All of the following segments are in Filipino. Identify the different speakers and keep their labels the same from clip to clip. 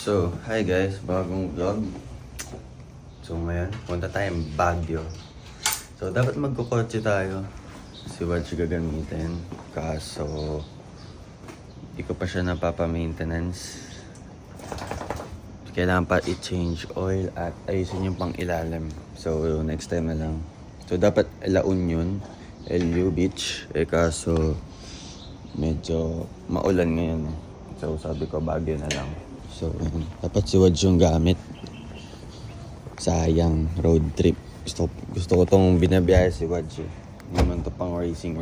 Speaker 1: So, hi guys, bagong vlog. So ngayon, punta tayong Baguio. So dapat magkukotse tayo. Si Watch gagamitin. Kaso, di ko pa siya napapa-maintenance. Kailangan pa i-change oil at ayusin yung pang ilalim. So next time na lang. So dapat La Union, LU Beach. Kaso, medyo maulan ngayon. So sabi ko Baguio na lang. So, dapat si Wadj yung gamit. Sayang, road trip. Gusto ko tong binabiyahe si Wadj. Hindi naman to pang racing.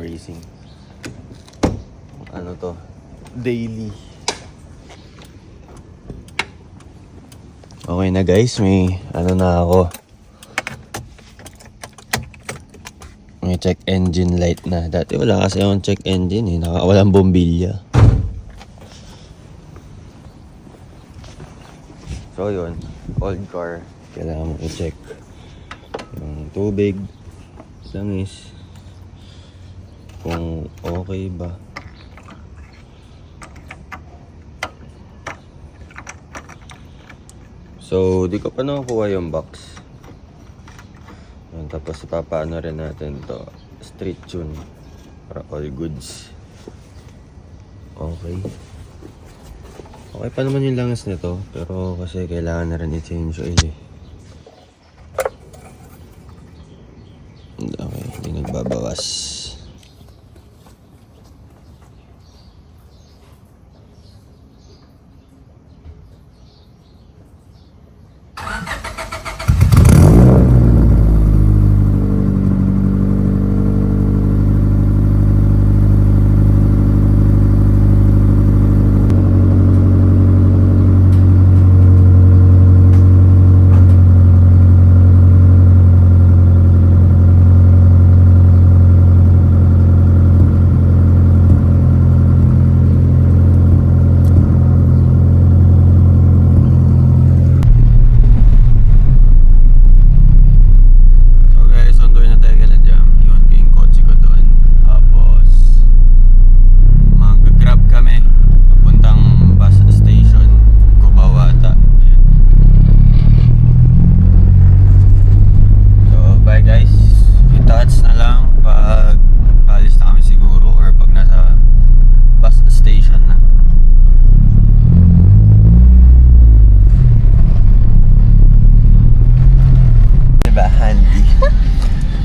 Speaker 1: Ano to? Daily. Okay na guys, may ano na ako. May check engine light na. Dati wala kasi akong check engine walang bombilya. So yun, old car, kailangan mo i-check yung tubig, langis, kung okay ba. So, di ko pa nakukuha yung box. Yun, tapos ipapaano rin natin to, street tune, para all goods. Okay. Okay pa naman yung langis nito, pero kasi kailangan na rin i-change oil eh. Okay, hindi nagbabawas.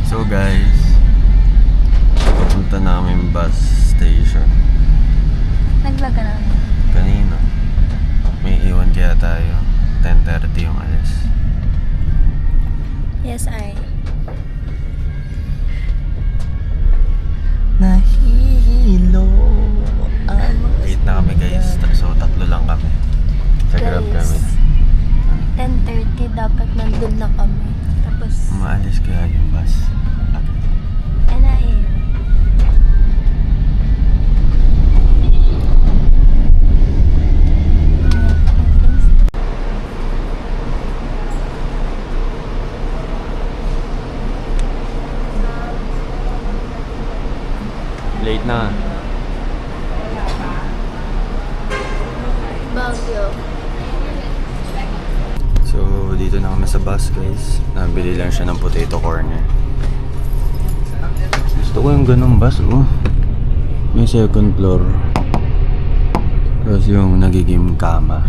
Speaker 1: So guys, papunta na kami bus station.
Speaker 2: Naglag ka namin.
Speaker 1: Kanina. May iwan kaya tayo. 10:30 yung alis.
Speaker 2: Yes, I.
Speaker 1: Nahihilo Wait na kami guys. So tatlo lang kami. Sa Grab kami.
Speaker 2: 10:30 dapat nandun na kami. Tapos,
Speaker 1: Maalis kaya yung bus.
Speaker 2: NIA.
Speaker 1: Late na.
Speaker 2: Baguio.
Speaker 1: So dito na kami sa bus guys. Nabili lang siya ng potato corner. Gusto ko yung ganong bus May second floor. Tapos yung nagiging kama.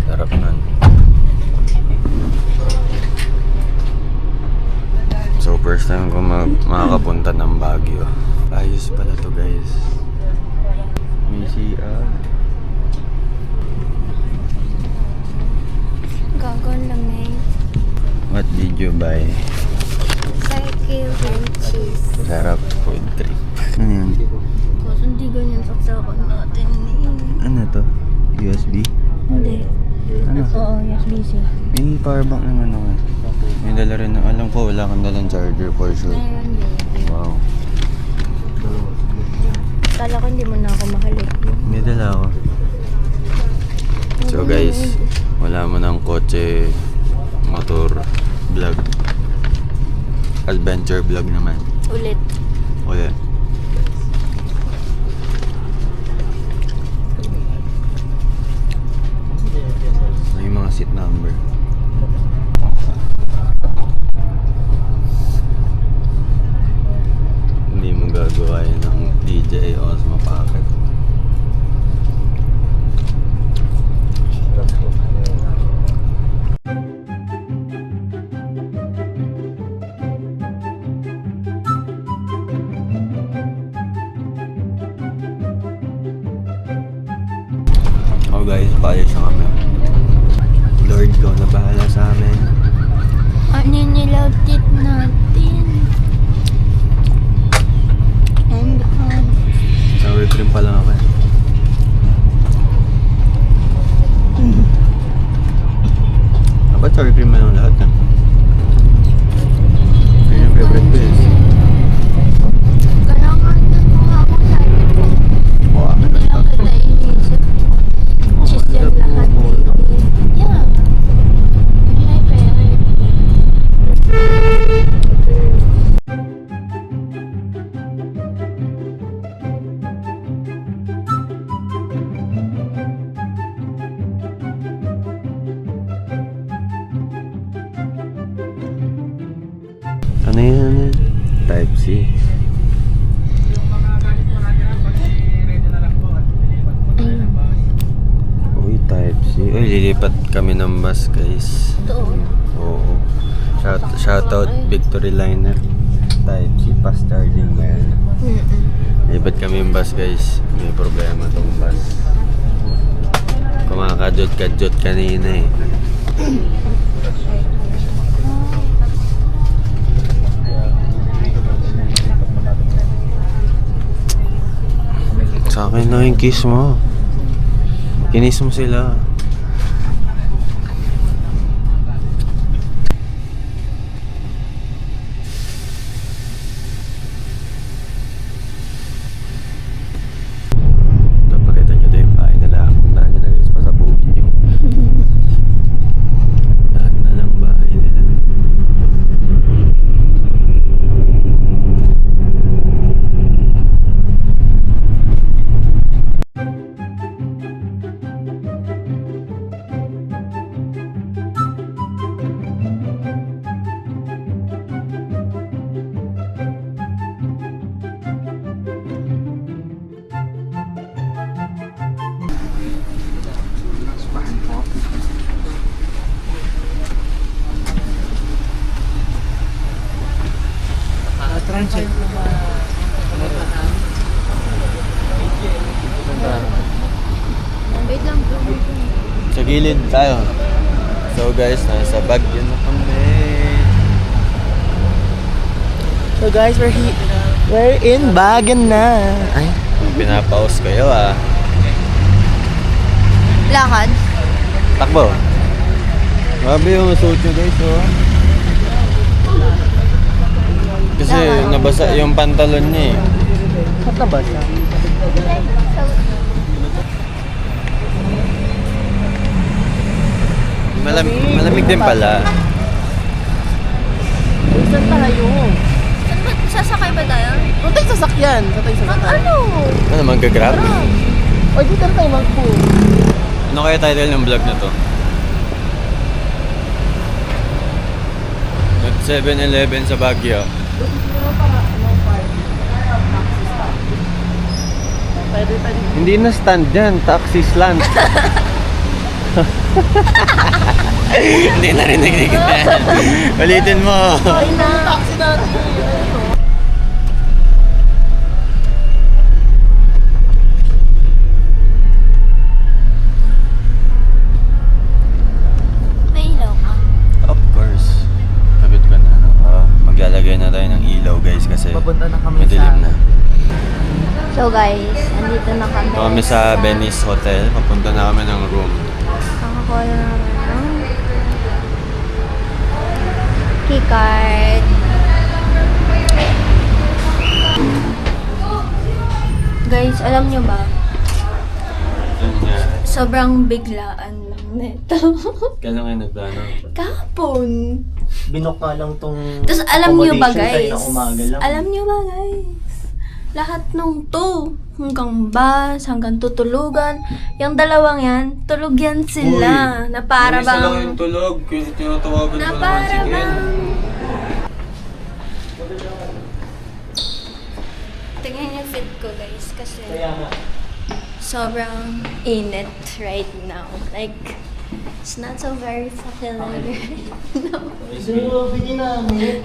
Speaker 1: Sarap nun. So first time ko makakapunta ng Baguio. Ayos pala to guys. May CR.
Speaker 2: Gagon lang eh.
Speaker 1: What did you buy?
Speaker 2: Cycle and cheese.
Speaker 1: Sarap food trip. Ano yan?
Speaker 2: Kasi hindi ganyan saksakan natin eh.
Speaker 1: Ano to? USB?
Speaker 2: Hindi.
Speaker 1: Ano?
Speaker 2: Oo, USB-C.
Speaker 1: May power bank naman naman. May dala rin na. Alam ko wala kang dalang charger for sure.
Speaker 2: Meron din.
Speaker 1: Wow.
Speaker 2: Kala ko hindi mo na ako mahalik.
Speaker 1: May dala ako. So guys, wala mo ng kotse, motor, vlog. Adventure vlog naman.
Speaker 2: Ulit.
Speaker 1: Ulit. May mga exit number. Hindi mo gagawa yun ng DJI Osmo Pocket. Oh guys, paayos na kami. Lord, ikaw na bahala sa amin.
Speaker 2: Ano nilautit natin? And
Speaker 1: Sour cream pa lang ako. Ba't sour cream man ang lahat yan? Ayun yung favorite ko eh.
Speaker 2: kailangan na mukha ko tayo.
Speaker 1: Mukha ka
Speaker 2: Hindi lang kita inisip. Cheese yung lahat baby. Yeah. Yun my favorite.
Speaker 1: Ano yun? Ano yun? Type C.
Speaker 2: Ayun.
Speaker 1: Uy, Type C. Uy, lilipat kami ng bus guys.
Speaker 2: Ito.
Speaker 1: Oo. Shoutout Victory Liner. Type C, fast charging na yan. Lilipat kami ng bus guys. May problema tong bus. Kumakajot-kajot kanina eh. Sa akin na yung kiss mo. Kinis mo sila. Napakita nyo doon yung bahay nila. Punta nyo na guys, pasabugin nyo. Lahat na lang bahay nila.
Speaker 2: Wait lang bro.
Speaker 1: Sa gilid tayo. So guys, nasa Baguio na kami.
Speaker 3: So guys, we're in Baguio na. Ay,
Speaker 1: Pinapaus kayo ah.
Speaker 2: Lakad?
Speaker 1: Takbo. Grabe yung suot nyo guys oh. Kasi nabasa yung pantalon niya eh.
Speaker 3: ba't nabasa?
Speaker 1: Malamig din pala.
Speaker 3: Saan tayo?
Speaker 2: Sasakay ba tayo?
Speaker 3: Saan tayo sasakyan? Saan tayo sasakyan?
Speaker 2: Ano?
Speaker 1: Ano, mag-grab?
Speaker 3: O, dito na tayo mag-pool.
Speaker 1: Ano kaya title ng vlog na to? At 7-Eleven sa Baguio.
Speaker 3: Pwede.
Speaker 1: Hindi na stand yan, taxi stand. Hindi narinig na. Ulitin mo.
Speaker 3: Taxi natin.
Speaker 2: May ilaw ka?
Speaker 1: Of course. Sabit ko na. Maglalagay na tayo ng ilaw guys kasi
Speaker 3: Papunta na kami
Speaker 1: madilim
Speaker 3: sa...
Speaker 1: na.
Speaker 2: So guys, andito na kami.
Speaker 1: Ito kami sa Venice Hotel. Papunta na kami ng room.
Speaker 2: Nakakuha na naman ng keycard. Guys, alam nyo ba?
Speaker 1: Yun nga.
Speaker 2: Sobrang biglaan lang nito.
Speaker 1: Kailan kayo nagplano?
Speaker 2: Kahapon.
Speaker 3: Binok nga lang tong
Speaker 2: Tapos alam nyo ba
Speaker 3: accommodation
Speaker 2: guys?
Speaker 3: tayo na umaga lang.
Speaker 2: Alam nyo ba guys? Lahat nung to. Hanggang bus, hanggang tutulugan. Yung dalawang yan, tulog yan sila. Na para bang...
Speaker 1: tulog. Tinatawagan
Speaker 2: Na para bang... Tingnan yung fit ko guys kasi sobrang init right now. Like, it's not so very popular right now.
Speaker 3: So, bigyan namin.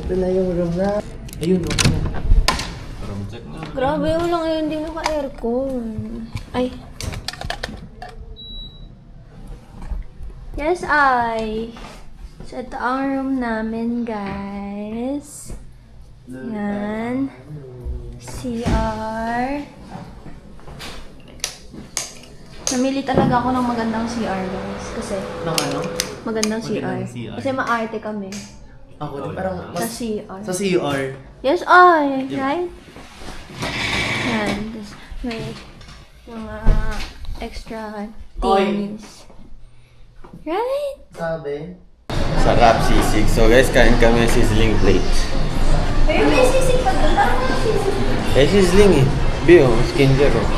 Speaker 3: Ito na yung room na. Ayun, okay na.
Speaker 2: Grabe, walang ngayon hindi naka-aircon. Ay. Yes, ay. So, ito ang room namin, guys. Yan. CR. Namili talaga ako ng magandang CR, guys. Kasi
Speaker 3: Nang ano?
Speaker 2: magandang CR.
Speaker 3: CR.
Speaker 2: Kasi maarte kami.
Speaker 3: Ako din parang
Speaker 2: Sa CR.
Speaker 3: Sa CR.
Speaker 2: Yes, ay. Right? Yan. Tapos may mga extra things. Right?
Speaker 3: Sabi.
Speaker 1: Sarap sisig. So guys, kain kami sizzling plate.
Speaker 2: Pero may sisig pa doon. Parang may sisig.
Speaker 1: Eh, sizzling eh. Bio, skincare oh.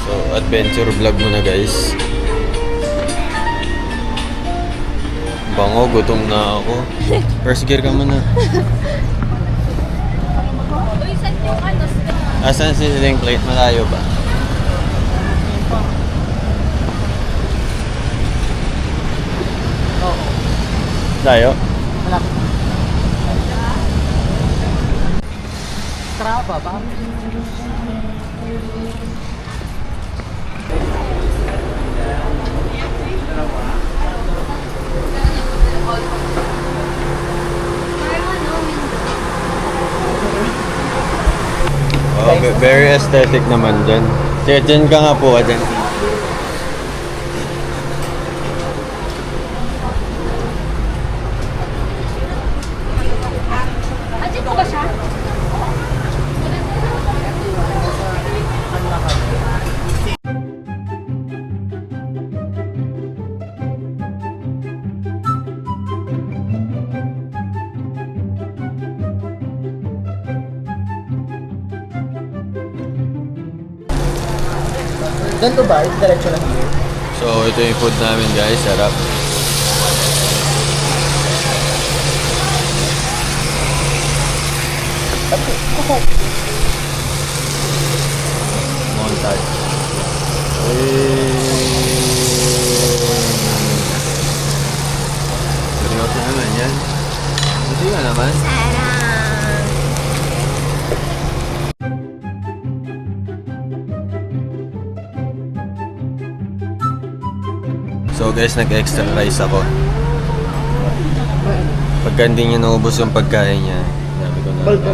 Speaker 1: So, adventure vlog muna guys. Bango, gutom na ako. First gear ka muna. Asan si sizzling plate? Malayo ba?
Speaker 3: Oo.
Speaker 1: Layo?
Speaker 3: Malapit. Trapa ba?
Speaker 1: Oh, very aesthetic naman dyan. Kaya dyan ka nga po, dyan.
Speaker 2: Adjit ko ba siya?
Speaker 3: Ganito ba? Ito diretso lang here.
Speaker 1: So, ito yung food namin guys. Sarap. Montage. Seryoso naman yan. Hindi ka naman. So guys, nag-extra rice ako. Pagka hindi niya naubos yung pagkain niya, sabi ko na
Speaker 3: Baldo.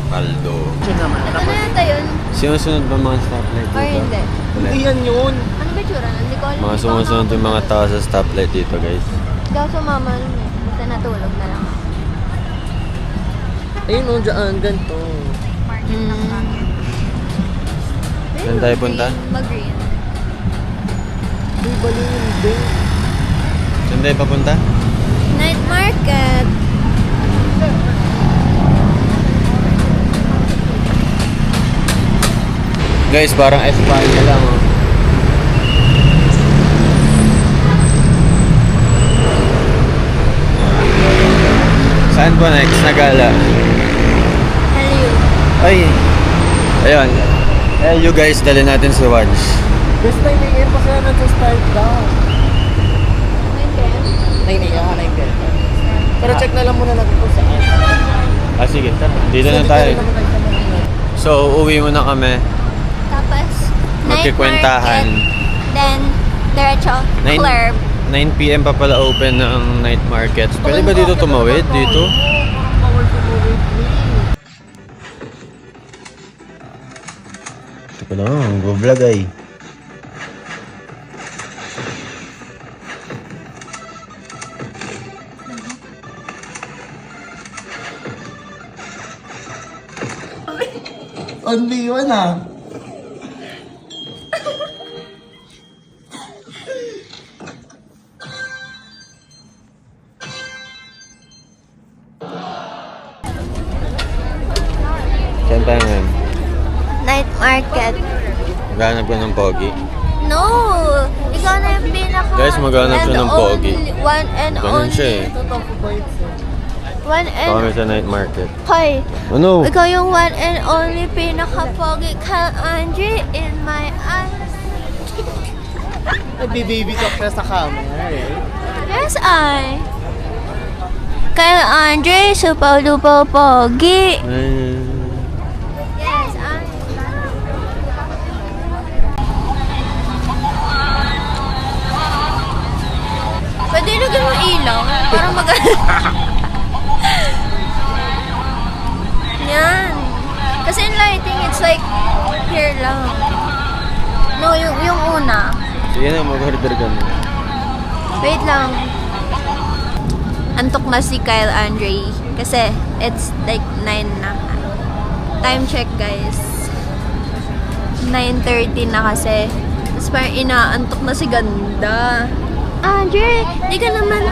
Speaker 1: Paldo.
Speaker 3: Ito naman.
Speaker 2: Ito na yata yun.
Speaker 1: Sinusunod ba mga stoplight dito?
Speaker 2: Or hindi?
Speaker 3: Hindi
Speaker 1: Wala.
Speaker 3: yan yun.
Speaker 2: Ano ba tsura? Hindi ko alam.
Speaker 1: Mga sumusunod yung mga tao sa stoplight dito guys.
Speaker 2: Hindi ako sumama nun eh. Basta natulog na lang ako.
Speaker 3: Ayun o, dyan. Ganito.
Speaker 1: Saan tayo punta?
Speaker 2: Mag-green.
Speaker 3: Di ba hindi?
Speaker 1: Saan tayo papunta?
Speaker 2: Night market.
Speaker 1: Guys, parang Espanya lang oh. Saan po next na gala?
Speaker 2: Hello.
Speaker 1: Ay! Ayun. Eh, you guys, dali natin si Waj.
Speaker 3: Best 9 a.m. pa sila nag-start down. 9 a.m. 9 Pero check na lang muna natin kung saan.
Speaker 1: Ah, sige. Dito na tayo. So, uuwi muna kami.
Speaker 2: Tapos, night
Speaker 1: Magkikwentahan.
Speaker 2: market. Then, diretso,
Speaker 1: 9
Speaker 2: club.
Speaker 1: 9 p.m. pa pala open ng night markets. Pwede ba dito tumawid? Dito? Ito ko lang, go-vlog ay.
Speaker 3: Only one ah.
Speaker 1: Saan tayo ngayon?
Speaker 2: Night market.
Speaker 1: Maghanap ka ng pogi.
Speaker 2: No! Ikaw na yung pinaka...
Speaker 1: Guys, maghanap siya ng pogi.
Speaker 2: One and
Speaker 1: Ganun
Speaker 2: only.
Speaker 1: siya eh.
Speaker 2: One and...
Speaker 1: Kami sa night market.
Speaker 2: Hoy!
Speaker 1: Ano?
Speaker 2: Ikaw yung one and only pinaka-pogi Kyle Andre in my eyes.
Speaker 3: Nagbi-baby ka pa sa camera eh.
Speaker 2: Yes, I. Kyle Andre, super duper pogi. Yes, I. Pwede lagyan mo ilaw para mag... Yan. Kasi in lighting, it's like here lang. No, yung una.
Speaker 1: Sige na, mag-order ka na.
Speaker 2: Wait lang. Antok na si Kyle Andre. Kasi it's like 9 na. Time check, guys. 9:30 na kasi. Tapos parang inaantok na si Ganda. Andre, di ka naman...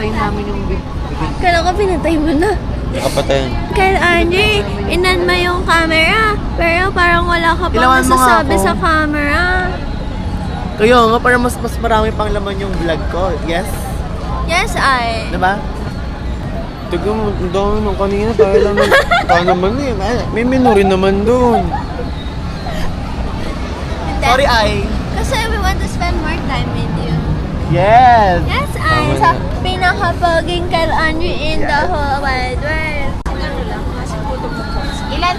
Speaker 2: Kala ko pinatay mo na.
Speaker 1: Hindi ka patayin.
Speaker 2: Kyle Andre, inan mo yung camera. Pero parang wala ka pang
Speaker 3: Ilawan mo nga
Speaker 2: nasasabi
Speaker 3: ako.
Speaker 2: sa camera.
Speaker 3: Kaya nga, para mas marami pang laman yung vlog ko. Yes?
Speaker 2: Yes, I.
Speaker 3: Diba?
Speaker 1: Tiga mo, ang dami nung kanina. Tayo naman eh. May menu rin naman doon.
Speaker 3: Sorry, ay.
Speaker 2: Kasi we want to spend more time with you.
Speaker 3: Yes!
Speaker 2: Yes,
Speaker 1: Tama
Speaker 2: I. Sa
Speaker 1: na.
Speaker 2: pinaka-poging Kyle Andre in the whole wide world.
Speaker 4: Ilan?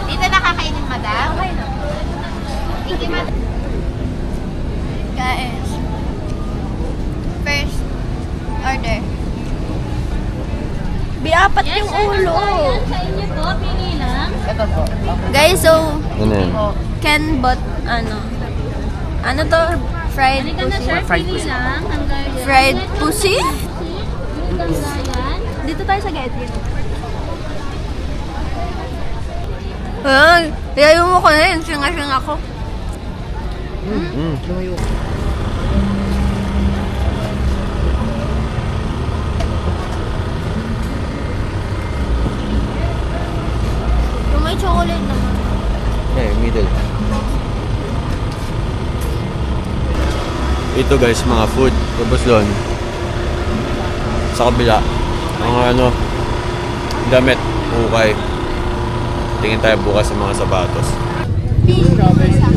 Speaker 4: Dito nakakainin, madam? Hindi, madam.
Speaker 2: Guys. First order. Biapat yung ulo.
Speaker 4: Sa inyo po, pili lang.
Speaker 3: Ito po.
Speaker 2: Guys, so,
Speaker 1: Ano yan?
Speaker 2: Ken bought, ano to? Fried
Speaker 4: Halika na,
Speaker 2: pussy?
Speaker 4: sir.
Speaker 3: Fried
Speaker 4: Pili
Speaker 3: pussy.
Speaker 4: lang. Hanggang
Speaker 2: Fried pussy?
Speaker 4: Hanggang
Speaker 2: Dito tayo sa Getty. Ay, yayo mo ko na yun. Singa-singa ako.
Speaker 3: Lumayo.
Speaker 2: Yung may chocolate naman.
Speaker 1: Middle. Ito guys, mga food. Tapos doon. Sa kabila. Mga damit. Ukay. Tingin tayo bukas sa mga sapatos.
Speaker 3: Strawberry.
Speaker 2: And,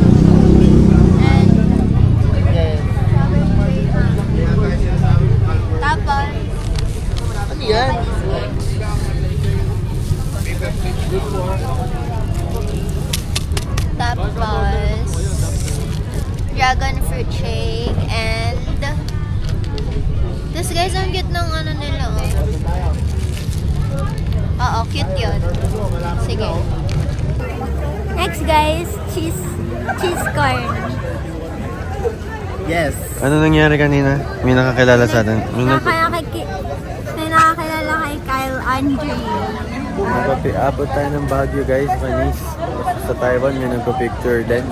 Speaker 3: Yes.
Speaker 2: tapos,
Speaker 3: Ano yan?
Speaker 2: tapos, dragon fruit shake, and, this guys, ang cute ng ano nila, oh. Oo, cute yun. Sige. Next guys, cheese corn.
Speaker 3: Yes.
Speaker 1: Ano nangyari kanina? May nakakilala sa atin. May
Speaker 2: May nakakilala kay Kyle Andre.
Speaker 1: Abot tayo ng Baguio guys, Panis. Sa Taiwan may nagpa-picture din.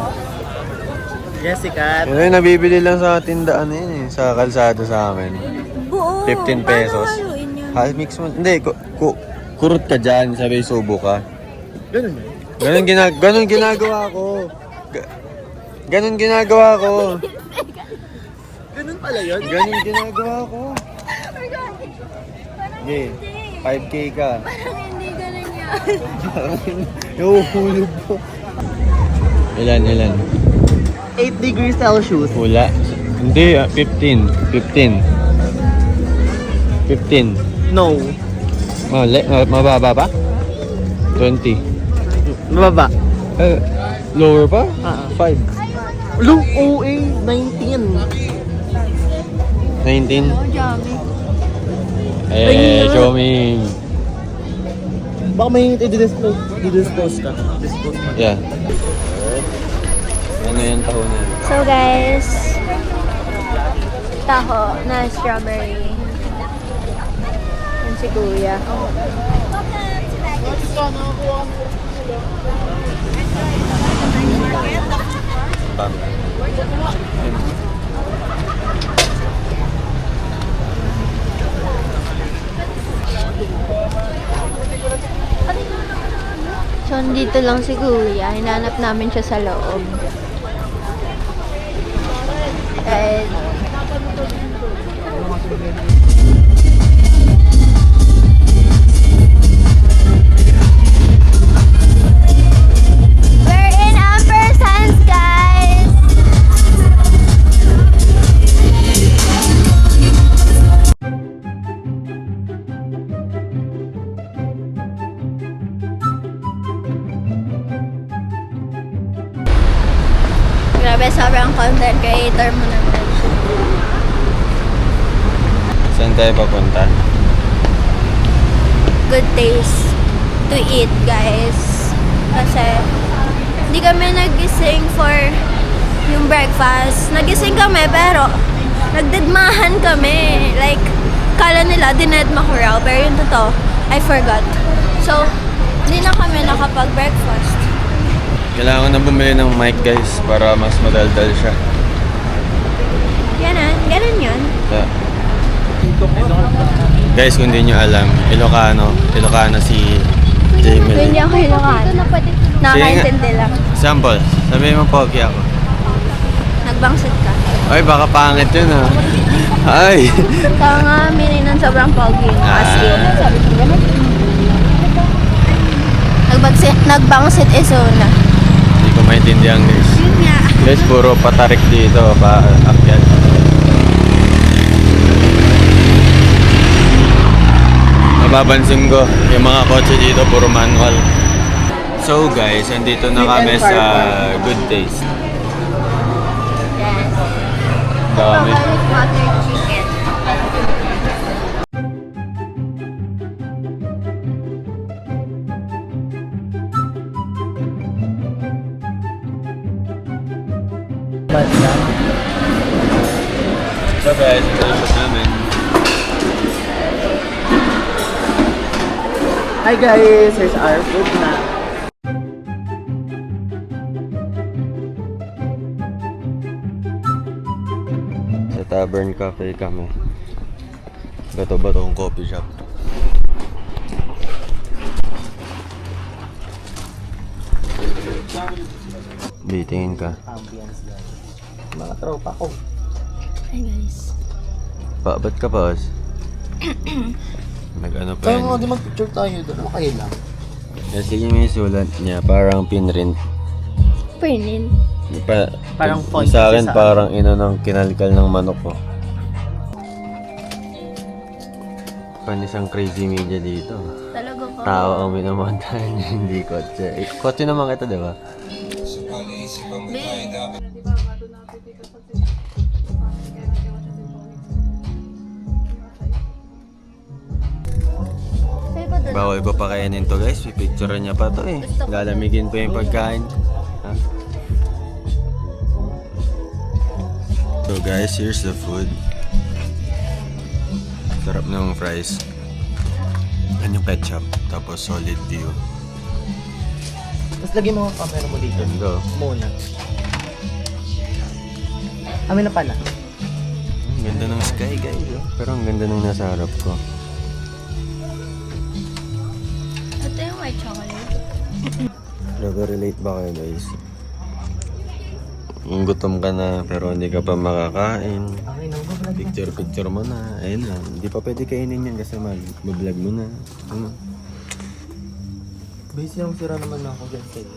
Speaker 3: Yes, sikat.
Speaker 1: Pero yung nabibili lang sa tindaan na yun eh, sa kalsada sa amin.
Speaker 2: Buo.
Speaker 1: 15 pesos.
Speaker 2: Paano haluin yun?
Speaker 1: Mix mo. Hindi, kurot ka dyan, sabi subo ka.
Speaker 3: Ganun yun.
Speaker 1: Ganun ginagawa ko. Ganun ginagawa ko.
Speaker 3: Ganun pala yun.
Speaker 1: Ganun ginagawa ko. Okay, 5K ka.
Speaker 2: Parang hindi ganun yan.
Speaker 1: Nahuhulog po. Ilan?
Speaker 3: 8 degrees Celsius.
Speaker 1: Wala. Hindi, 15. 15.
Speaker 3: No.
Speaker 1: Mababa pa? 20.
Speaker 3: Mababa.
Speaker 1: Lower pa? 5.
Speaker 3: Low OA 19.
Speaker 1: 19.
Speaker 2: Oh, Jami.
Speaker 1: Show me.
Speaker 3: Baka may i-dispose ka. Dispose mo.
Speaker 1: Yeah. Ano yung taho na yun?
Speaker 2: So guys, taho na strawberry. Yan si Kuya.
Speaker 1: Bam.
Speaker 2: So, dito lang si Kuya. Hinanap namin siya sa loob. And, we're in Ampersand's, guys! Grabe, sobrang content creator mo naman.
Speaker 1: Saan tayo papunta?
Speaker 2: Good taste to eat, guys. Kasi, hindi kami nagising for yung breakfast. Nagising kami, pero nagdedmahan kami. Like, kala nila, dinedma ko raw. Pero yung totoo, I forgot. So, hindi na kami nakapag-breakfast.
Speaker 1: Kailangan na bumili ng mic guys para mas madaldal siya.
Speaker 2: Ganun yun.
Speaker 1: Yeah. Guys, kung hindi nyo alam, Ilocano si Jamie.
Speaker 2: Hindi ako Ilocano. Nakakaintindi lang.
Speaker 1: Sample, sabihin mo pogi ako.
Speaker 2: Nagbangsit ka.
Speaker 1: Ay, baka pangit yun ha. Ay!
Speaker 2: Kaya nga, mini nun sobrang pogi. As in, sabi ko ganun. Nagbangsit isuna.
Speaker 1: Hindi ko maintindihan guys.
Speaker 2: Yun nga.
Speaker 1: Guys, puro patarik dito, paakyat. Mapapansin ko, yung mga kotse dito puro manual. So guys, andito na kami sa Good Taste.
Speaker 2: Yes.
Speaker 1: Dami.
Speaker 2: Butter chicken.
Speaker 1: So guys, ito yung shop namin.
Speaker 3: Hi guys, here's our food na.
Speaker 1: Sa Tavern Cafe kami. Bato-batong coffee shop. Bitingin ka.
Speaker 3: Ambience guys. Mga tropa ko.
Speaker 2: Hi guys.
Speaker 1: Ba't ka pa? Nag-ano pa
Speaker 3: Kaya
Speaker 1: yun?
Speaker 3: nga di mag-picture tayo doon. Okay lang.
Speaker 1: Kasi yung may sulat niya, parang pinrint.
Speaker 2: Pinin.
Speaker 3: Parang
Speaker 1: yung
Speaker 3: font
Speaker 1: sa akin,
Speaker 3: kasi sa
Speaker 1: parang ng kinalkal ng manok ko. Panisang crazy media dito.
Speaker 2: Talaga ko.
Speaker 1: Tao ang minamontahan, hindi kotse. Kotse naman kita, di ba? Bawal ko pa kainin to guys, pipicturean niya pa to eh. Lalamigin pa yung pagkain. Ha? So guys, here's the food. Sarap ng fries. Yan yung ketchup, tapos solid view.
Speaker 3: Tapos lagay mo ang camera mo dito.
Speaker 1: Ganda.
Speaker 3: Muna. Amin na pala.
Speaker 1: Ang ganda ng sky guys, oh. Pero ang ganda ng nasa harap ko.
Speaker 2: Ito yung white chocolate.
Speaker 1: Relate ba kayo guys? Yung gutom ka na pero hindi ka pa makakain.
Speaker 3: Okay na, mag-vlog na.
Speaker 1: Picture mo na. Ayun na. Hindi pa pwede kainin yan kasi mag-vlog mo na. Ano?
Speaker 3: Busy ang sira naman na ako dyan sa'yo.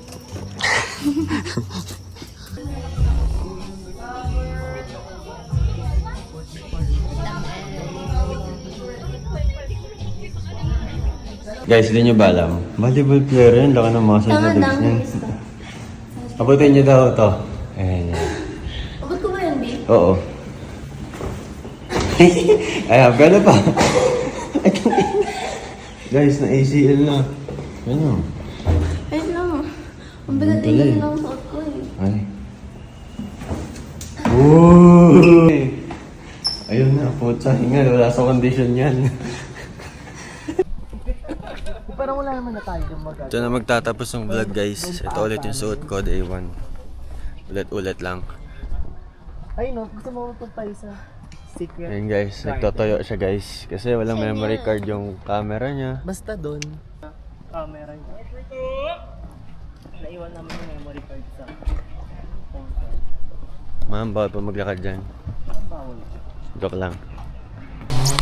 Speaker 1: Guys, hindi nyo ba alam? Volleyball player yun. Laka ng muscle sa legs niyan. Abutin nyo daw to. Ayan yan.
Speaker 2: Abot ko ba yan, babe?
Speaker 1: Oo. Ayan, gano'n pa. Guys, na ACL na. Ano?
Speaker 2: Wait lang. Ang bigat
Speaker 1: Tuloy.
Speaker 2: din lang suot ko eh.
Speaker 1: Ay. Woo! Ayun na, putsa. Hingal, wala sa condition yan.
Speaker 3: Parang wala naman na tayo yung mag-
Speaker 1: Ito na magtatapos ng vlog guys. Ito ulit yung suot ko, day 1. Ulit-ulit lang.
Speaker 3: Ay, no. Gusto mo magpunta tayo sa secret?
Speaker 1: Ayun guys, nagtotoyo siya guys. Kasi walang memory card yung camera niya.
Speaker 3: Basta doon. Camera niya. Naiwan namin yung memory card sa phone ko.
Speaker 1: Ma'am, bawal pa maglakad dyan.
Speaker 3: Bawal.
Speaker 1: Joke lang.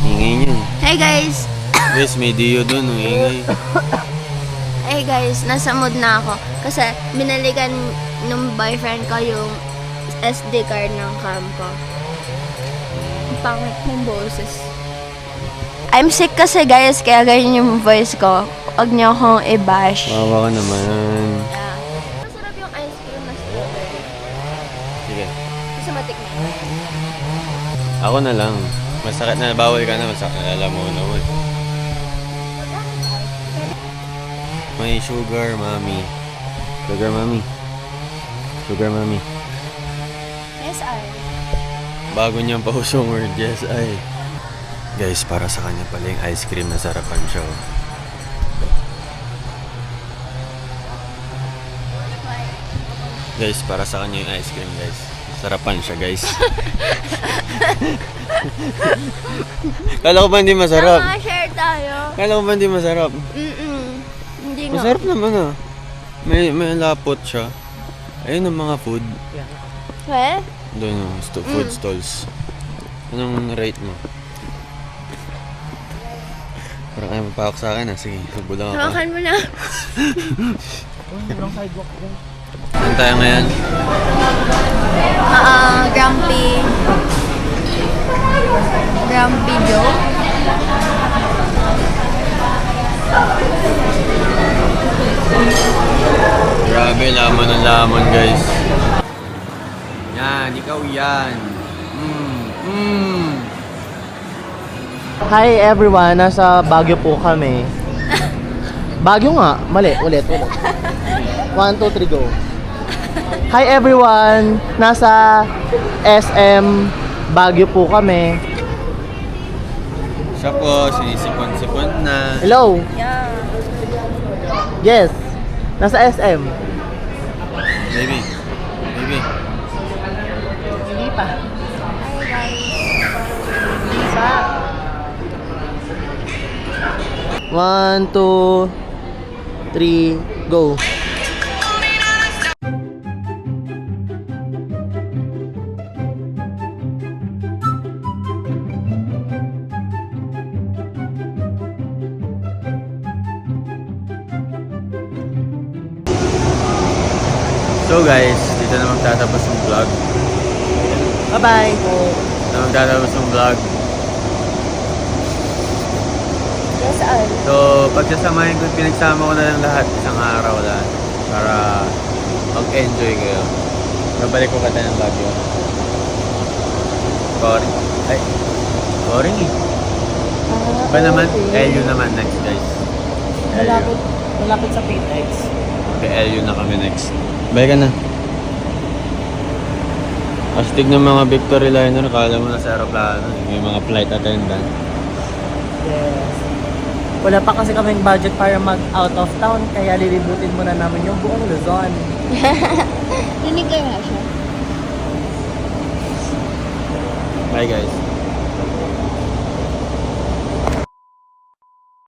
Speaker 1: Ingay niyan.
Speaker 2: Hey guys!
Speaker 1: Guys, may Dio dun, ingay.
Speaker 2: Hey guys, nasa mood na ako. Kasi binalikan nung boyfriend ko yung SD card ng cam ko. Ang pangit ng boses. I'm sick kasi guys, kaya ganyan yung voice ko. Huwag niyo akong i-bash.
Speaker 1: Mawa ka naman.
Speaker 2: Masarap yung ice cream na strawberry.
Speaker 1: Sige.
Speaker 2: Gusto matikman.
Speaker 1: Ako na lang. Masakit na, bawal ka na, masakit na, alam mo naman. May sugar, mommy. Sugar, mommy. Sugar, mommy.
Speaker 2: Yes, I.
Speaker 1: Bago niyang pausong word, yes, ay. Guys, para sa kanya pala yung ice cream na sarapan siya. Oh. Guys, para sa kanya yung ice cream, guys. Sarapan siya, guys. Kala ko ba hindi masarap?
Speaker 2: Share tayo.
Speaker 1: Kala ko ba hindi masarap?
Speaker 2: Hindi nga.
Speaker 1: Masarap naman ah. May lapot siya. Ayun ang mga food.
Speaker 2: Eh?
Speaker 1: Doon yung food stalls. Anong rate mo? Parang ayaw magpahak sa akin ah. Sige, magbulang ako.
Speaker 2: Hawakan mo na.
Speaker 3: Walang sidewalk dyan.
Speaker 1: Saan tayo ngayon?
Speaker 2: Grumpy Joe.
Speaker 1: Grabe, laman ng laman guys. Yan, ikaw yan.
Speaker 3: Hi everyone, nasa Baguio po kami. Baguio nga, mali, ulit. 1, 2, 3, go. Hi everyone, nasa SM Baguio po kami.
Speaker 1: Siya po, sinisipon-sipon na.
Speaker 3: Hello?
Speaker 2: Yeah.
Speaker 3: Yes, nasa SM.
Speaker 1: Baby. Baby.
Speaker 3: Hindi pa. Isa. 1, 2, 3, go.
Speaker 1: So guys, dito na magtatapos yung vlog.
Speaker 3: Bye-bye.
Speaker 1: Dito na magtatapos yung vlog.
Speaker 2: Yes, I.
Speaker 1: So, pagsasamahin ko, pinagsama ko na lang lahat isang araw lang para mag-enjoy kayo. Nabalik ko kata ng Baguio. Boring. Ay, boring eh. Ba naman? LU naman next guys. LU.
Speaker 3: Malapit sa PTX.
Speaker 1: Okay, LU na kami next. Bye ka na. Astig ng mga Victory Liner, kala mo na sa aeroplano. May mga flight attendant.
Speaker 3: Yes. Wala pa kasi kaming budget para mag out of town, kaya lilibutin muna namin yung buong Luzon.
Speaker 2: Rinig kaya siya.
Speaker 1: Bye guys.